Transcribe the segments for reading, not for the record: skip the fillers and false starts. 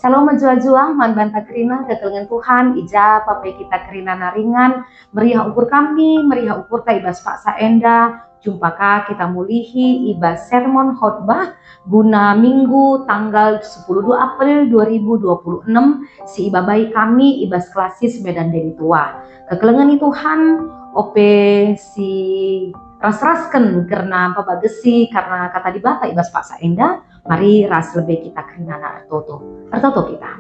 Shalom menjual-jual, man banta kerina, kekelengan Tuhan, ija papai kita kerina naringan, meriah ukur kami, meriah ukur ta ibas Pak Saenda, jumpaka kita mulihi ibas sermon khotbah guna minggu tanggal 10 April 2026 si ibabai kami ibas klasis Medan Deli Tua. Kekelengan Tuhan, ope si ras-rasken karena pabagesi karena kata dibata ibas Pak Saenda, mari ras lebih kita kerina na artoto kita.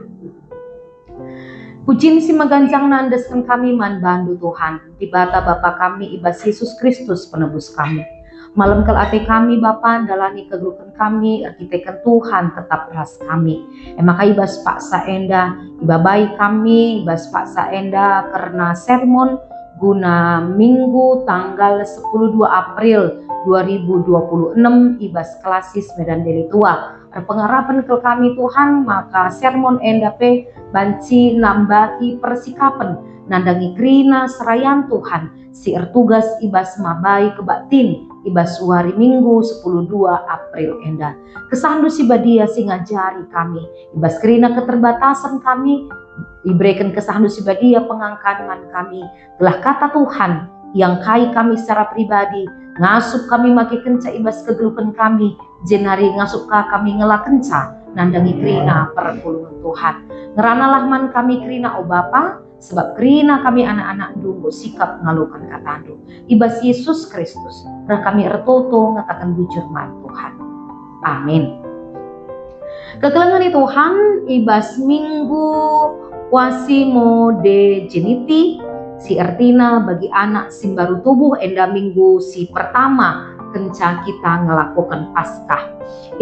Pujin si maganjang nandeskan kami man bandu Tuhan, dibata Bapa kami ibas Yesus Kristus penebus kami. Malam kel ate kami Bapa dalani kegelukan kami, arkitekan Tuhan tetap ras kami. Maka ibas Pak Saenda, ibabai kami ibas Pak Saenda karena sermon guna minggu tanggal 10 April 2026 ibas klasis Medan Deli Tua. Pengharapan ke kami Tuhan, maka sermon endape banci nambahi persikapan nandangi krina serayan Tuhan si ertugas ibas mabai kebatin ibas suari minggu 10 April enda kesandu si badia si ngajari kami ibas krina keterbatasan kami diberikan kesandu si badia pengangkatan kami telah kata Tuhan yang kai kami secara pribadi ngasup kami maki kenca ibas kegelupan kami jenari ngasup kami ngelak kenca nandangi krina perpulungan Tuhan ngeranalah man kami krina o Bapa sebab krina kami anak-anak dungu sikap ngalukan katandu ibas Yesus Kristus nah kami ertoto ngatakan bujur man Tuhan amin. Kekelengan Tuhan ibas minggu wasimo de geniti si artina bagi anak simbaru tubuh enda minggu si pertama kenca kita ngelakukan Paskah.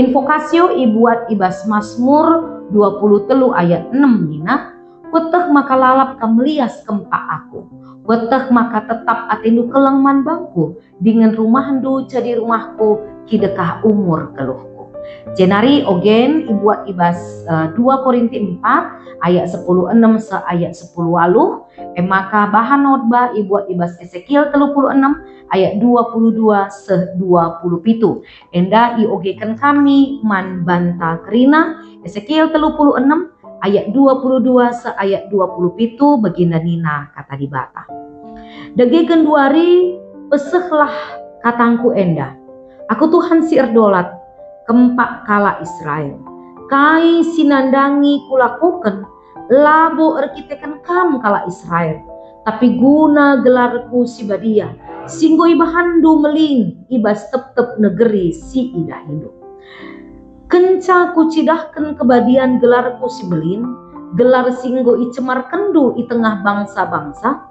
Invokasio ibuat ibas Mazmur 23 ayat 6 nina, weteh maka lalap kamelias kempa aku, weteh maka tetap atindu kelengman bangku, dengan rumahandu jadi rumahku kidekah umur keluhku. Jenari ogen ibuat ibas 2 Korinti 4 ayat 10:6 se ayat 10 waluh maka bahan notbah ibuat ibas Ezekiel 36 ayat 22 se 27 enda iogekan kami man banta kerina Ezekiel 36 ayat 22 se ayat 27 baginda nina kata dibata dage kenduari pesehlah katangku enda aku Tuhan si erdolat kempak kala Israel kai sinandangi kulakukan labo arkitekan kam kala Israel tapi guna gelarku si badia singgo ibahandu meling ibas tep-tep negeri si idah hidup kenca kucidahkan kebadian gelarku si belin gelar singgo icemar kendu i tengah bangsa-bangsa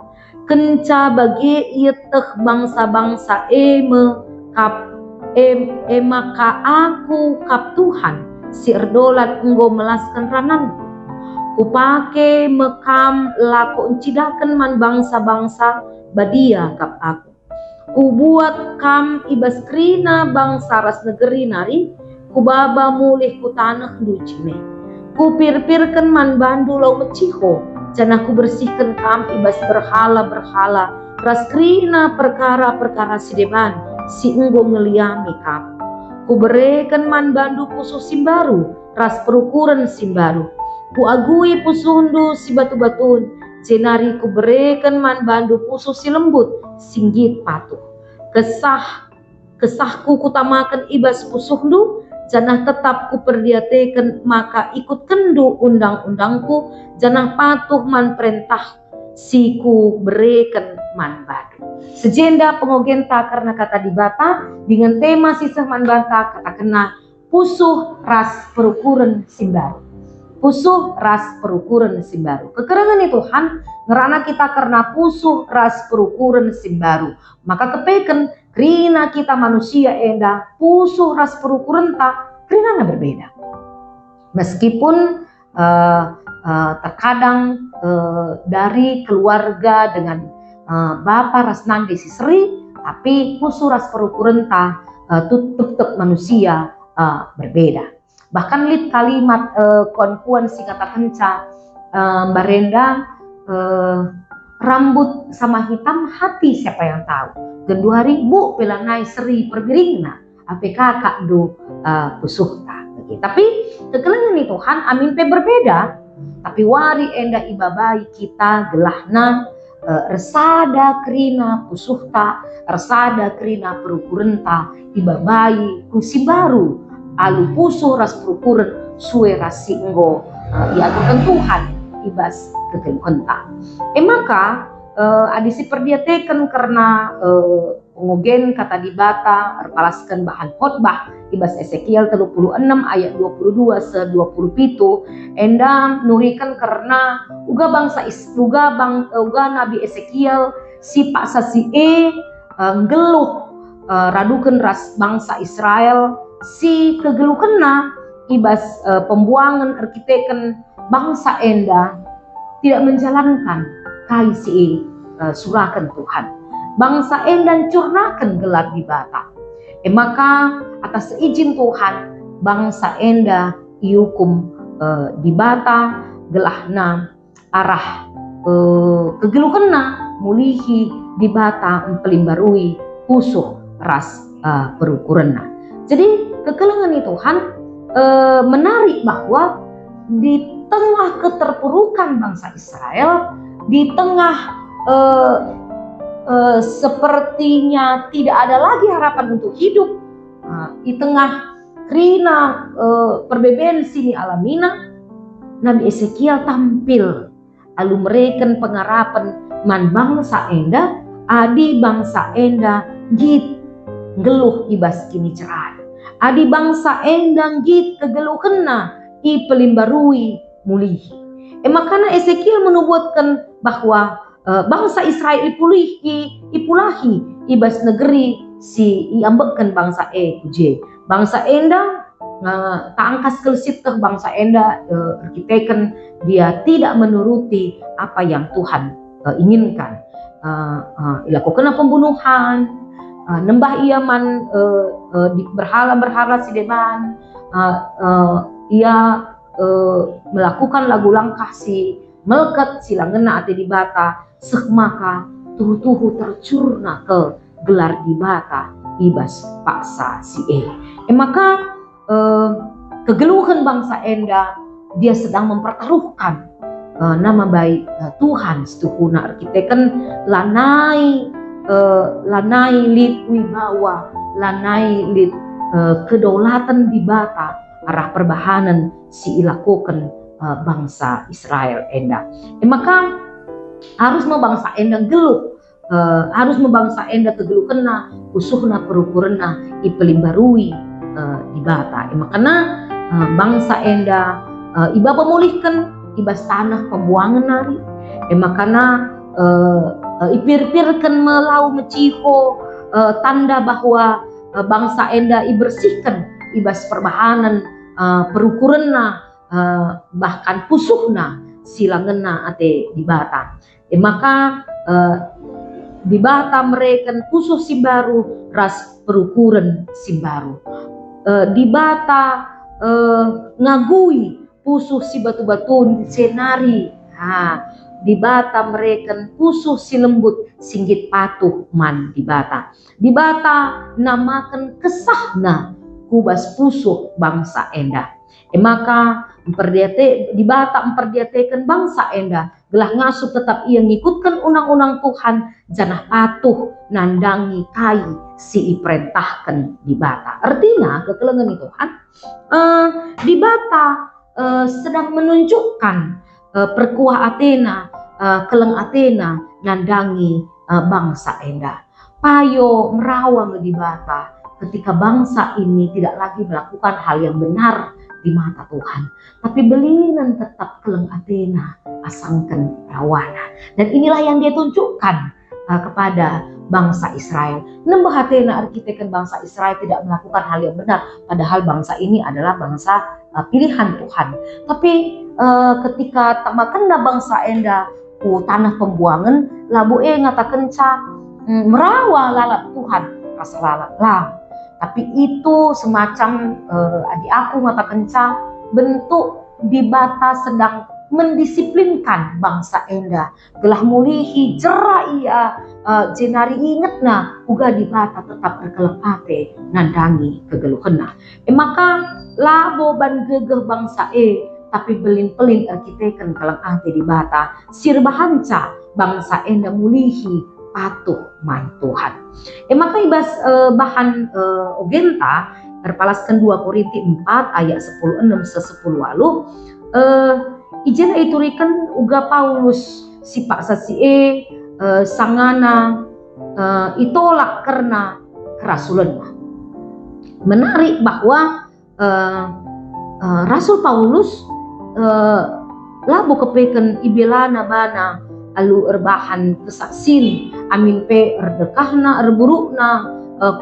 kenca bagi ieteh bangsa-bangsa maka aku kap Tuhan si erdolat enggo melaskan rananku kupake mekam laku encidakan man bangsa-bangsa badia kap aku kubuat kam ibas krina bangsa ras negeri nari kubaba mulih ku tanah ducine kupir-pirkan man bandu lau meciho janah ku bersihkan kam ibas berhala-berhala ras krina perkara-perkara sideban si enggo ngeliami kam ku berikan man bandu pusuh simbaru ras perukuran simbaru ku agui pusundu si batu-batun jenari ku berikan man bandu pusuh si lembut singgit patuh kesahku kutamakan ibas pusuhdu janah tetap ku perdiatekan maka ikut kendu undang-undangku janah patuh man perintah si ku berikan man bandu sejenda pengogenta karena kata dibata dengan tema sisah man banta kata kena pusuh ras perukuran simbaru pusuh ras perukuran simbaru kekerangan Tuhan ngerana kita karena pusuh ras perukuran simbaru maka kepeken krina kita manusia enda pusuh ras perukuran tak krina berbeda meskipun terkadang dari keluarga dengan Bapa ras nande si seri tapi pusuh ras perukuran tak tetap manusia berbeda bahkan lit kalimat konkuan si kata kenca barenda rambut sama hitam hati siapa yang tahu gendu hari bu pelanai seri perbiringna ape kakak do pusuh ta Tapi kekelengan ni Tuhan amin pe berbeda. Tapi wari enda ibabai kita gelahna resada krina pusuhta, resada krina perukurenta ibabai kusi baru alu pusuh ras perukuren suwe rasinggo iaturkan Tuhan ibas kekeluhenta. Maka adisi perdiateken karena pengogen kata dibata erpalaskan bahan khotbah ibas Ezekiel 36 ayat 22 se 27 enda nurikan karena uga Nabi Ezekiel si paksa si geluh radukan ras bangsa Israel si kegeluhkena ibas pembuangan arkiteken bangsa enda tidak menjalankan kai si surakan Tuhan. Bangsa endan curnakan gelar di bata. Maka atas izin Tuhan bangsa enda iukum di bata gelahna arah kegeluhkena mulihi di bata empelimbarui pusuh ras perukurenna. Jadi kekelengan itu Tuhan menarik bahwa di tengah keterpurukan bangsa Israel, di tengah sepertinya tidak ada lagi harapan untuk hidup, di tengah krina perbedaan sini alamina, Nabi Ezekiel tampil lalu mereken pengharapan man bangsa enda adi bangsa enda git geluh ibas kini cerai, adi bangsa enda git kegeluhkena i pelimbarui mulihi. Makanya Ezekiel menubuatkan bahwa bangsa Israel ipulahi ibas negeri si iambekan bangsa kuje bangsa enda taangkas kelsit ke bangsa enda arkiteken dia tidak menuruti apa yang Tuhan inginkan, ilakukan pembunuhan, nembah iaman berhala si deban, ia melakukan lagu langkah si melekat silangena ate di bata maka tuhu-tuhu tercurna ke gelar di bata ibas paksa si maka kegeluhan bangsa enda dia sedang mempertaruhkan nama baik Tuhan setuhuna arkiteken lanai lit wibawa, lanai lit kedaulatan di bata arah perbahanan si ilakukan bangsa Israel enda. Maka harus bangsa enda geluh, harus bangsa enda kegeluhkena usuhna perukurena ipelimbarui di bata. Makanya bangsa enda iba pemulihkan ibas tanah pembuangan nari. Makanya ipir-pirkan melau meciho tanda bahwa bangsa enda ibersihkan ibas perbahanan perukurena bahkan pusuhna silangena ate di bata. Maka di bata mereka pusuh si baru ras perukuran si baru. Di bata ngagui pusuh si batu-batu senari. Di bata mereka pusuh si lembut singgit patuh man di bata. Di bata namakan kesahna kubas pusuh bangsa enda. Maka di bata memperdiatekan bangsa enda gelah ngasuh tetap ia ngikutkan undang-undang Tuhan janah patuh nandangi kai si iperintahkan di bata. Artinya kekelengan itu Tuhan di bata sedang menunjukkan perkuah Athena, keleng Athena nandangi bangsa enda. Payo merawang di bata ketika bangsa ini tidak lagi melakukan hal yang benar di mata Tuhan, tapi belinan tetap keleng Athena asangkan rawana. Dan inilah yang dia tunjukkan kepada bangsa Israel. Nembah Athena arkiteken bangsa Israel tidak melakukan hal yang benar, padahal bangsa ini adalah bangsa pilihan Tuhan. Tapi ketika tak makan bangsa enda tanah pembuangan labu ngatakan merawa lalap Tuhan rasa lalap lah. Tapi itu semacam adik aku mengatakan bentuk di bata sedang mendisiplinkan bangsa enda gelah mulihi jera ia jenari ingetna uga di bata tetap berkelepate nandangi kegeluhena. Maka labo ban gegeh bangsa tapi belin-pelin arkiteken kalang ate di bata sirbahanca bangsa enda mulihi patuh man Tuhan. Maka ibas bahan ogenta terpalaskan 2 Korinti 4 ayat 10:6-10 lalu ijena iturikan uga Paulus sipak sasi sangana itolak karena kerasulan. Menarik bahwa Rasul Paulus labo kepeken ibelana bana alu erbahan kesaksin amin pe erdekahna erburukna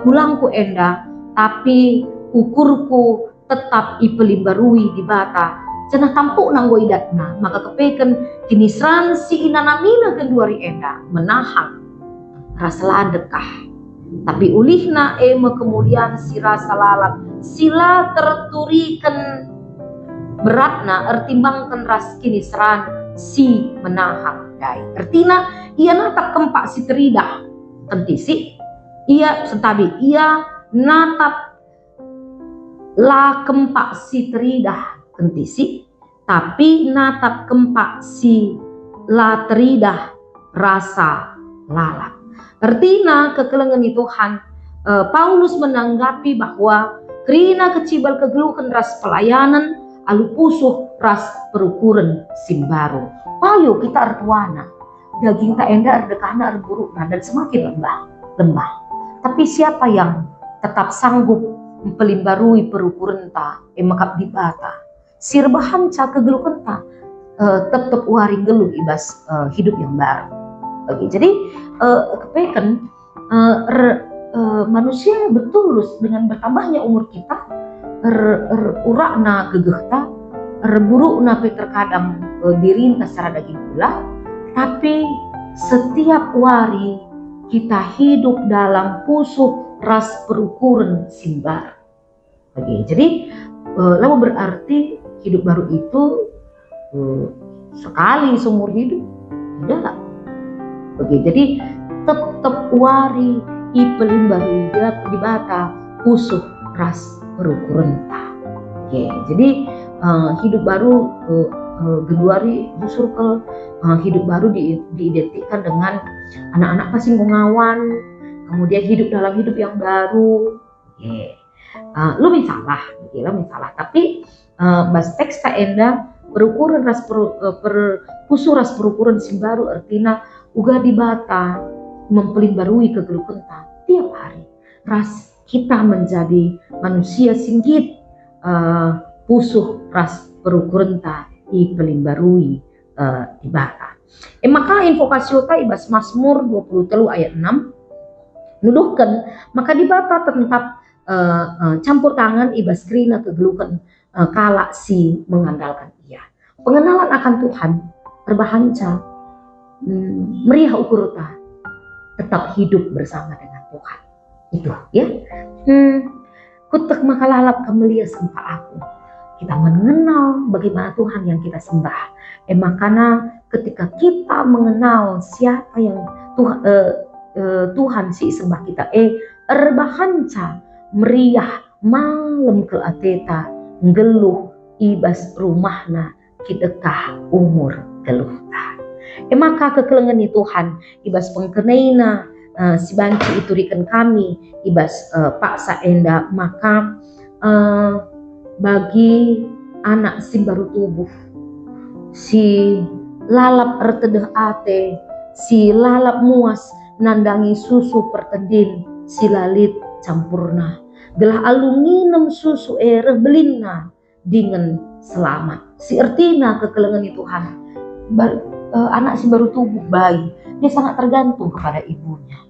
kulangku enda tapi ukurku tetap ipelimbarui di bata cenah tampuk nanggo idatna maka kepeken kini si inanamina kenduari enda menahan rasa ladekah tapi ulihna kemudian si rasa lalap sila terturikan beratna ertimbangkan ras kini seran si menahan dai artina ia natap kempak si teridah tentisi ia sentabi ia natap la kempak si teridah tentisi tapi natap kempak si la teridah rasa lalap. Artinya kekelengan Tuhan Paulus menanggapi bahwa kerina kecibal kegeluhan ras pelayanan alu pusuh ras perukuran simbaru payo kita artuana daging tak enda erdekana erburukna dan semakin lembah tapi siapa yang tetap sanggup mempelimbarui perukuran ta emakap di bata sirbahan ca kegeluhan ta tetap waring geluh ibas hidup yang baru. Jadi kepeken manusia betulus dengan bertambahnya umur kita urakna gegehta burukna pe terkadang dirintas secara daging pula tapi setiap wari kita hidup dalam pusuh ras perukuran simbar. Jadi lalu berarti hidup baru itu sekali seumur hidup tidak. Jadi tetap wari ipelim baru di bata pusuh ras perukuran ta. Jadi hidup baru geduari surkel hidup baru diidentikan dengan anak-anak pasing ngawan kemudian hidup dalam hidup yang baru. Lu misalah tapi bas teks ta enda perukuran ras pusuh ras perukuran sing baru artinya uga di bata mempelimbarui kegeluhan ta tiap hari ras kita menjadi manusia singgit pusuh ras perukuran ta i pelimbarui di bata. Maka invokasi ta ibas Mazmur 23 ayat 6 nuduhkan maka di bata tetap campur tangan ibas krina kegeluhan kala si mengandalkan ia. Pengenalan akan Tuhan terbahanca meriah ukurta tetap hidup bersama dengan Tuhan itu ya. Kutek makalalap kemelia sembah aku kita mengenal bagaimana Tuhan yang kita sembah. Makanya ketika kita mengenal siapa yang Tuhan si sembah kita erbahanca meriah malam ke ateta ngeluh ibas rumahna kidekah umur geluhta. Maka kekelengan Tuhan ibas pengkenaina si banci iturikan kami ibas paksa enda maka bagi anak si baru tubuh si lalap ertedeh ate si lalap muas nandangi susu pertedin si lalit campurna gelah alunginem susu belinna dengan selamat si ertina kekelengan Tuhan anak si baru tubuh bayi dia sangat tergantung kepada ibunya.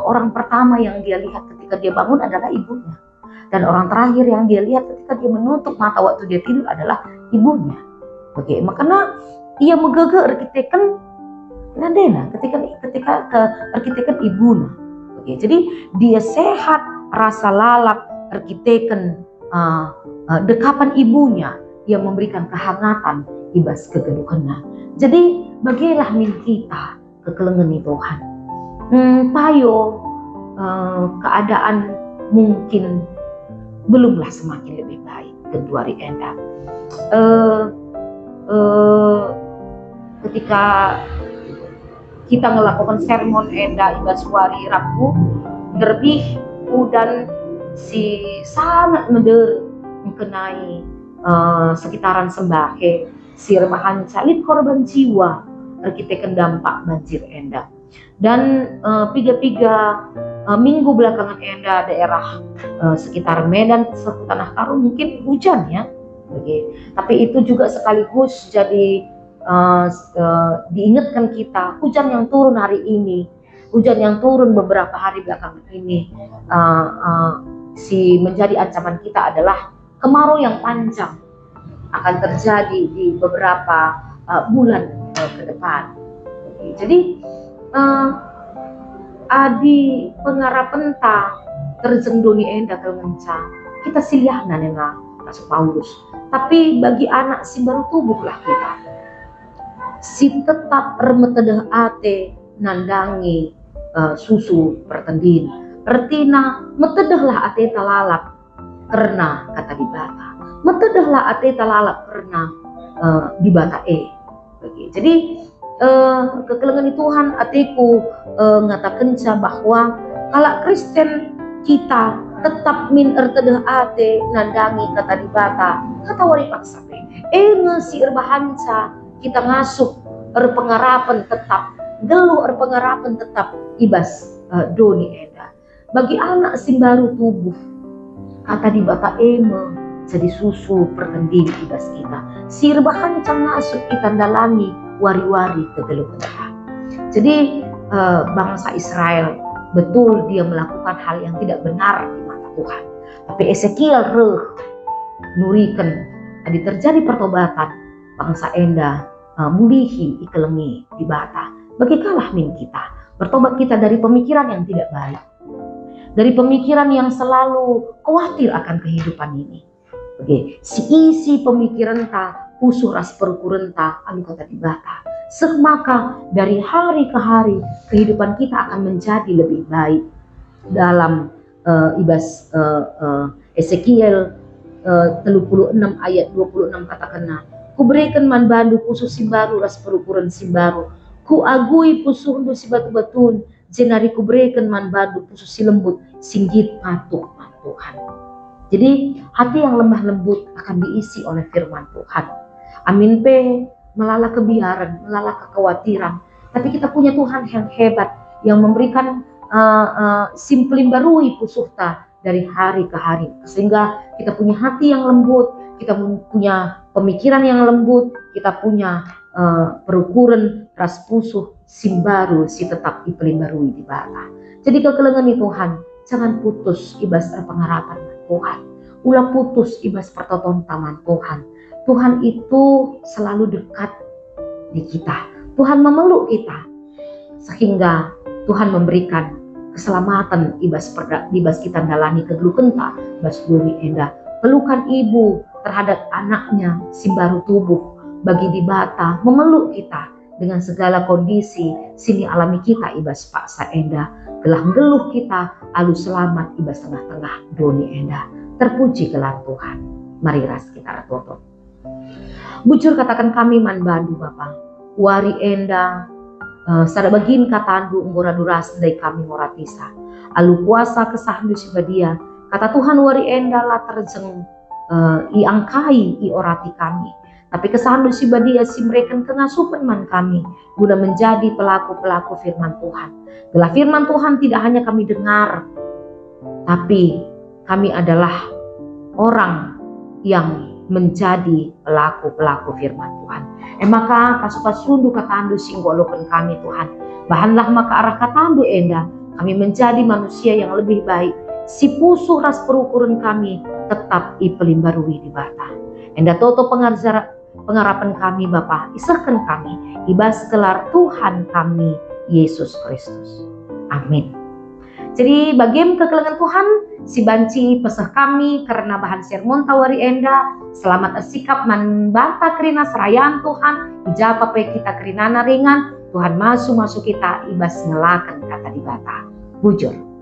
Orang pertama yang dia lihat ketika dia bangun adalah ibunya dan orang terakhir yang dia lihat ketika dia menutup mata waktu dia tidur adalah ibunya. Makanya ia megege arkiteken nadena ketika arkiteken ibunya. Jadi dia sehat rasa lalap arkiteken dekapan ibunya yang memberikan kehangatan ibas kegeluhana. Jadi bagilah min kita kekelengan ni Tuhan. Payo keadaan mungkin belumlah semakin lebih baik kedua hari enda. Ketika kita melakukan sermon enda ibas wari Rabu terbih udan si sangat meder mengenai sekitaran Sembahe si remahan calit korban jiwa kita dampak banjir enda. Dan piga-piga minggu belakangan enda daerah sekitar Medan serta Tanah Karo mungkin hujan ya. Tapi itu juga sekaligus jadi diingatkan kita hujan yang turun hari ini, hujan yang turun beberapa hari belakangan ini si menjadi ancaman kita adalah kemarau yang panjang akan terjadi di beberapa bulan ke depan. Jadi adi pengarapan ta terjendoni enda kelenca kita siliahna dengan Rasul Paulus. Tapi bagi anak si baru tubuhlah kita si tetap remetedah ate nandangi susu pertendin ertina metedahlah ate talalap karena kata dibata metedahlah ate talalap karena dibata jadi kekelengan Tuhan ateku ngatakan bahwa kalau Kristen kita tetap min ertedah ate nandangi kata dibata kata wari paksa ngesi erbahanca kita ngasuh pengarapan tetap gelu pengarapan tetap ibas doni eda bagi anak si baru tubuh kata dibata jadi susu pertending ibas kita si erbahanca ngasuh kita dalangi wari-wari kegeluhan. Jadi bangsa Israel betul dia melakukan hal yang tidak benar di mata Tuhan. Tapi Ezekiel nurikan tadi terjadi pertobatan bangsa enda mulihi ikelengi di bata. Bagi kalah min kita bertobat kita dari pemikiran yang tidak baik, dari pemikiran yang selalu khawatir akan kehidupan ini. Oke, si isi pemikiran ta pusuh ras perkurenta anu kata dibata. Semaka dari hari ke hari kehidupan kita akan menjadi lebih baik. Dalam ibas Ezekiel 36 ayat 26 katakanlah, ku berikan man bandu pusuh simbaru ras perukuran simbaru, ku agui pusuh undu si batu-batun, jenari ku berikan man bandu pusuh si lembut singgit patuh man Tuhan. Jadi hati yang lemah lembut akan diisi oleh firman Tuhan. Amin pe melala kebiaran, melala kekhawatiran. Tapi kita punya Tuhan yang hebat yang memberikan simplim barui pusuhta dari hari ke hari. Sehingga kita punya hati yang lembut, kita punya pemikiran yang lembut, kita punya perukuran ras pusuh simbaru si tetap iplim barui di bata. Jadi kekelengan Tuhan, jangan putus ibas pengharapan Tuhan. Ulah putus ibas pertoton taman Tuhan. Tuhan itu selalu dekat di kita. Tuhan memeluk kita. Sehingga Tuhan memberikan keselamatan ibas kita dalani kegelukenta ibas duri enda. Pelukan ibu terhadap anaknya si baru tubuh bagi dibata memeluk kita dengan segala kondisi sini alami kita ibas paksa enda. Gelah geluh kita alu selamat ibas tengah-tengah doni enda. Terpuji gelar Tuhan. Mari ras kita ratoto. Bujur katakan kami man bandu Bapa. Wari enda sada bagin katandu unggora duras dari kami moratisa. Alu kuasa kesahandu sibadia. Kata Tuhan wari enda lah terjeng iangkai i orati kami. Tapi kesahandu sibadia si mereka kengasupan man kami. Guna menjadi pelaku-pelaku firman Tuhan. Gelah firman Tuhan tidak hanya kami dengar. Tapi kami adalah orang yang menjadi pelaku-pelaku firman Tuhan. Maka kasukasundu katandu singgolokan kami Tuhan. Bahanlah maka arah katandu enda. Kami menjadi manusia yang lebih baik. Si pusuh ras perukuran kami tetap ipelimbarui di bata. Enda toto pengarapan kami Bapa. Isahkan kami. Ibas kelar Tuhan kami Yesus Kristus. Amin. Jadi bagian kekelengan Tuhan, si banci pesah kami karena bahan sermon tawari enda, selamat tersikap membantah kerina serayaan Tuhan, ijapa pe kita kerinana ringan, Tuhan masuk kita ibas ngelakan kata dibata. Bujur.